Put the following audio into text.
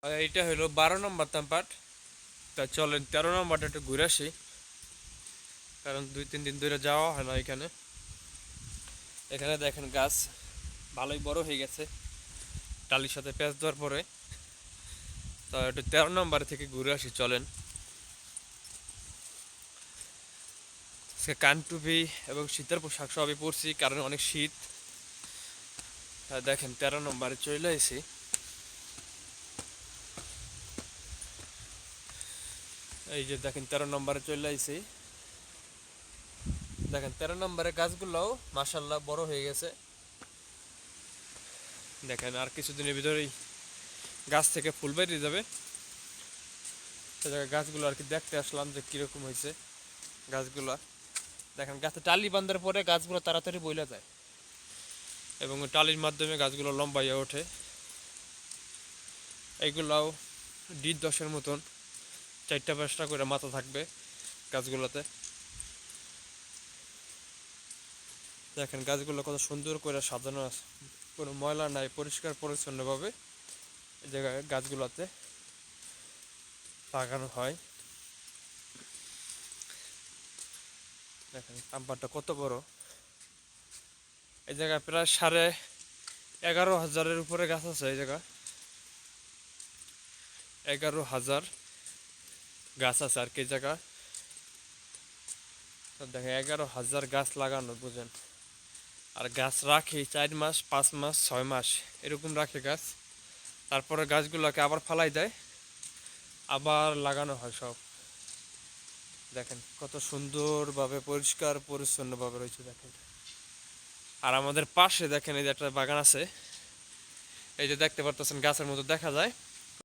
আর এইটা হলো 12 নম্বর তামপাট। তা চলেন 13 নম্বরটা একটু ঘুরে আসি, কারণ 2-3 দিন ধরে যাওয়া হয় না এখানে। এখানে দেখেন গাছ ভালোই বড় হয়ে গেছে টালির সাথে প্যাঁচ দেওয়ার পরে। তো একটু 13 নম্বর থেকে ঘুরে আসি চলেন। সে কান টুপি এবং শীতের পোশাক সবই পরছি, কারণ অনেক শীত। দেখেন 13 নম্বরে চলে এসেছি। এই যে দেখেন 13 নম্বরে চলে আইছি। দেখেন 13 নম্বরের গাছগুলোও মাশাল্লাহ বড় হয়ে গেছে। দেখেন আর কিছুদিনের ভিতরেই গাছ থেকে ফুল বেরিয়ে যাবে। সে জায়গায় গাছগুলো আর কি দেখতে আসলাম যে কিরকম হয়েছে গাছগুলো। দেখেন গাছে টালি বাঁধার পরে গাছগুলো তাড়াতাড়ি বইলা যায় এবং টালির মাধ্যমে গাছগুলো লম্বাইয়া ওঠে। এইগুলাও 10 মতন 4টা-5টা করে মাথা থাকবে গাছগুলোতে। দেখেন গাছগুলো কত সুন্দর করে সাজানো আছে, কোনো ময়লা নাই, পরিষ্কার পরিচ্ছন্নভাবে এই জায়গায় গাছগুলোতে লাগানো হয়। দেখেন পাম্পারটা কত বড়। এই জায়গায় প্রায় 11,500-এর উপরে গাছ আছে। এই জায়গায় 11,000 গাছ আছে আর কি জায়গা। দেখেন 11,000 গাছ লাগানো, বুঝেন। আর গাছ রাখি 4 মাস, 5 মাস, 6 মাস এরকম রাখে গাছ। তারপরে গাছগুলোকে আবার ফালাই দেয়, আবার লাগানো হয় সব। দেখেন কত সুন্দরভাবে পরিষ্কার পরিচ্ছন্নভাবে রয়েছে দেখেন। আর আমাদের পাশে দেখেন এই যে একটা বাগান আছে, এই যে দেখতে পারতেছেন গাছের মতো দেখা যায়।